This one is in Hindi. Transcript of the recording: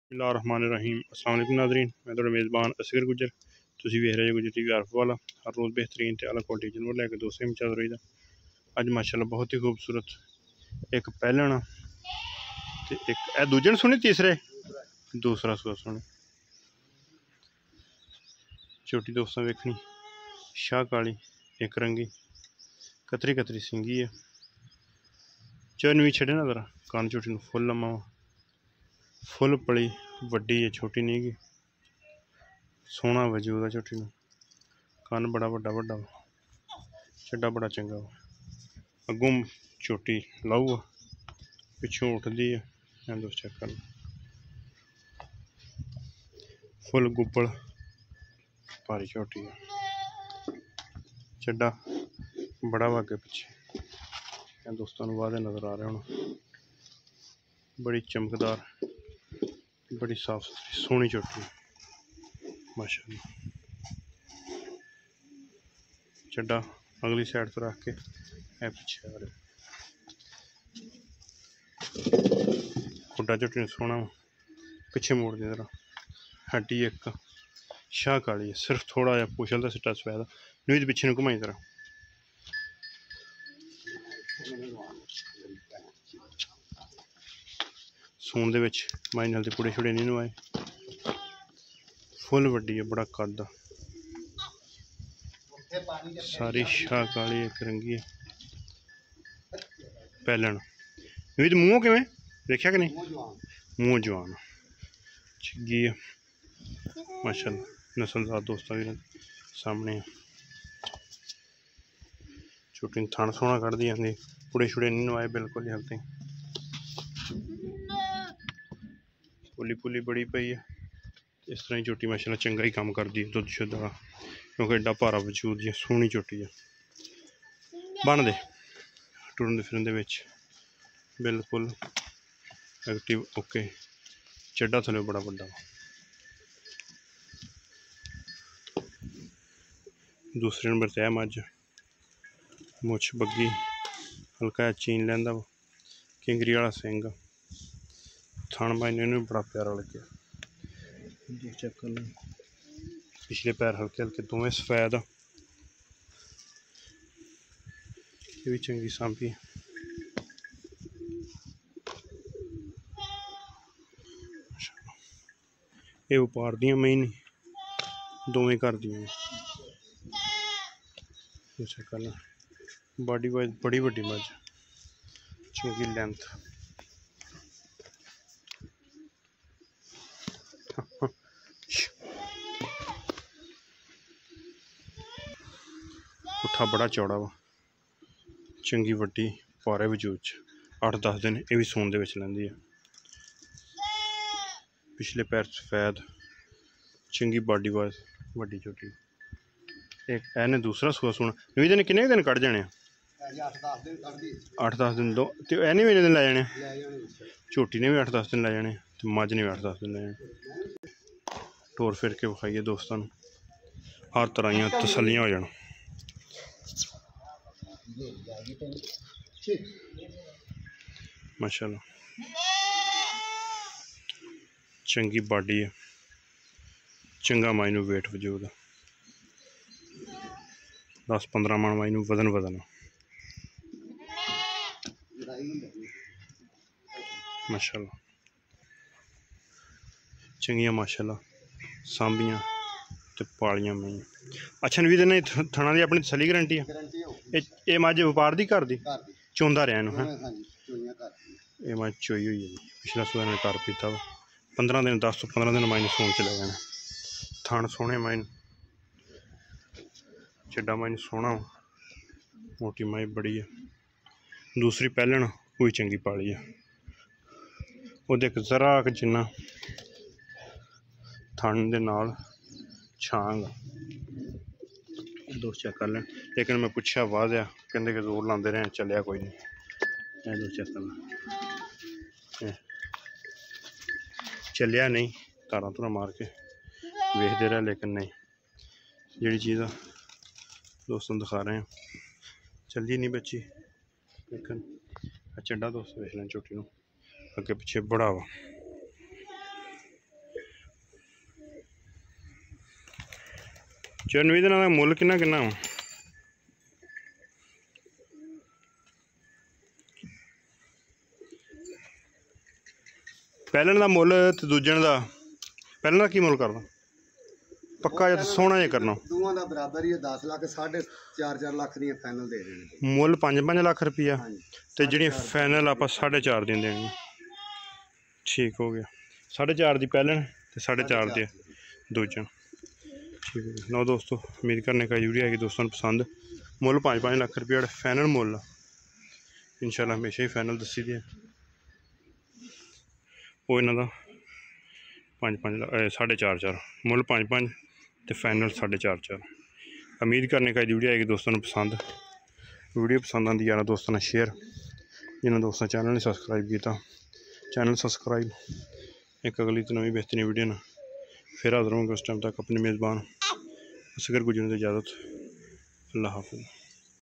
बिस्मिल्लाहिर्रहमानिर्रहीम। अस्सलाम वालेकुम नाज़रीन, मैं थोड़ा मेज़बान असगर गुजर। तुसी वेख रहे हो गुजर टीवी आरफ वाला। हर रोज़ बेहतरीन ते आला क्वालिटी जानवर लैके दोस्तें में चल रही था। अज माशाल्लाह बहुत ही खूबसूरत एक पैलन ते एक ए दूजे ने सुनी, तीसरे दूसरा सुआ सुनी छोटी दोस्तों वेखनी शाह काली एक रंगी कतरी कतरी सिंगी है। चरनवी छड़े ना जरा कान छोटी फुल लम्मा फुल पली वड्डी है, छोटी नहीं गी। सोहना वजूद है छोटी में, कान बड़ा वड्डा वड्डा वा, चड्डा बड़ा चंगा वा। अगों छोटी लाऊ है, पिछों उठदी है। दोस्त चेक कर फुल गुब्बड़ भारी छोटी है, चड्डा बड़ा वा अगे पिछे। दोस्तों वादे नज़र आ रहे हो, बड़ी चमकदार बड़ी साफ सुथरी सोहनी छोटी माशाल्लाह। चड्डा अगली साइड तो रख के पिछे आ रहे, खुड्डा झोटी ने सोहना पिछे मोड़ दी जरा। हड्डी एक शाह काली है, सिर्फ थोड़ा जहा पुछल का सिट्टा सफेद नुई पिछे ने घुमाई जरा। सून दे विच माई नाल पुड़े छुड़े नहीं नवाए, फुल वड्डी है, बड़ा कद सारी शाह काली एक रंगी है। पैलन नुई मूँह किवें देखा कि नहीं, मूँह जवान चिग्गी है माशाल्लाह। नस्लदार दोस्तों भी सामने छोटी थन सोहना कढ़ दी आती, पुड़े छुड़े नहीं नवाए बिल्कुल ही हल्के। पुली पुली बड़ी पई है, इस तरह ही छोटी माशाल्लाह चंगा ही काम करती है दुध शुद्ध का, क्योंकि एडा भारा वजूद है, सोहनी छोटी है। बन दे टुरन फिरन बिल्कुल एक्टिव ओके। चड्डा थले बड़ा बड़ा दूसरे नंबर ते मझ मुछ बग्गी हल्का चीन लैंदा वा, किंगरी वाला सिंग थन मायने भी बड़ा प्यारा लगे। चेक कर लो पिछले पैर हल्के हल्के दोवें सफेद, ये भी चंगी सांभी। ये व्यापार दियां मई नहीं दोवें घर दियां। चेक कर लो बॉडी वाइज बड़ी वड्डी मझ चंगी लेंथ। पुट्ठा बड़ा चौड़ा वा, चंगी वड्डी पारे वजूद 8-10 दिन ये भी सून दे विच लैंदी है। पिछले पैर सफेद चंगी बॉडी वाइज वड्डी छोटी। एक एने दूसरा सुआ सुना नुई दिन किन्ने दिन कढ़ जाने 8-10 दिन दो तो एने भी दिन लै जाने, झोटी ने भी 8-10 दिन लै जाने, मझ ने भी 8-10 दिन लै जाने। टोर फिर के विखाइए दोस्तों, हर तरह दियां तसल्लियां हो जान। माशाल्लाह चंगी बॉडी है, चंगा मायनू वेट वजूद है, 10-15 मन मायनू वजन माशाल्लाह। चंगियां माशाल्लाह सांभियां ते पालियां मैं। अच्छा नवी दिन थना दी अपनी तसली गारंटी है। ये मझ व्यापार दी घर दी चोंदा रहा है, ये मझ चोई हुई है। पिछला सुआ ने घर पीता वा, 15 दिन 10 तो 15 दिन मायने सून च लै जाने। थन सोहने मायने, चड्डा मायने सोहना, मोटी माई बड़ी है। दूसरी पैलन कोई चंगी पाली है, वो देख जरा जिन्ना थन दे नाल छांग दोस्त चेक कर लें। लेकिन मैं पूछा वादया कहते कि जोर लाते रहे चलिया कोई नहीं। दोस्त चेक कर लें चलिया नहीं, तारा तुरा मार के वेखते रहे, लेकिन नहीं जी चीज़ दोस्तों दिखा रहे हैं चली नहीं बची। लेकिन चड्डा दोस्त वेख लें छोटी अगे पिछे बड़ा वा। 94 दिनां दा मुल किन्ना किन्ना पैहलन दा मुल ते दूजन दा पैहलन दा की मुल करदा पक्का या सोहना जिहा करना दोवां दा बराबर ही 10 लाख 4.5 लाख दी फाइनल दे देने मुल 5 लाख रुपया ते जिहड़ी फाइनल आप 4.5 दी देनी ठीक हो गया 4.5 दी पैहलन ते 4.5 दी दूजन ठीक है। लो दोस्तों उम्मीद करने का यूरिया है कि दोस्तों ने पसंद मुल 5 लाख रुपया फाइनल मुल इंशाल्लाह हमेशा ही फाइनल दसी दी वो इन्हों का 5 लाख 4.5 मुल 5 तो फाइनल 4.5 उम्मीद करने का वीडियो है कि दोस्तों ने पसंद वीडियो पसंद आती यार दोस्तों ने शेयर जिन्होंने दोस्तों चैनल ने सबसक्राइब किया चैनल सबसक्राइब एक अगली तो नवी बेहतरीन वीडियो ना फिर हाजिर होंगे उस टाइम तक अपने मेज़बान असगर गुजरने की इजाज़त अल्लाह हाफ़िज़।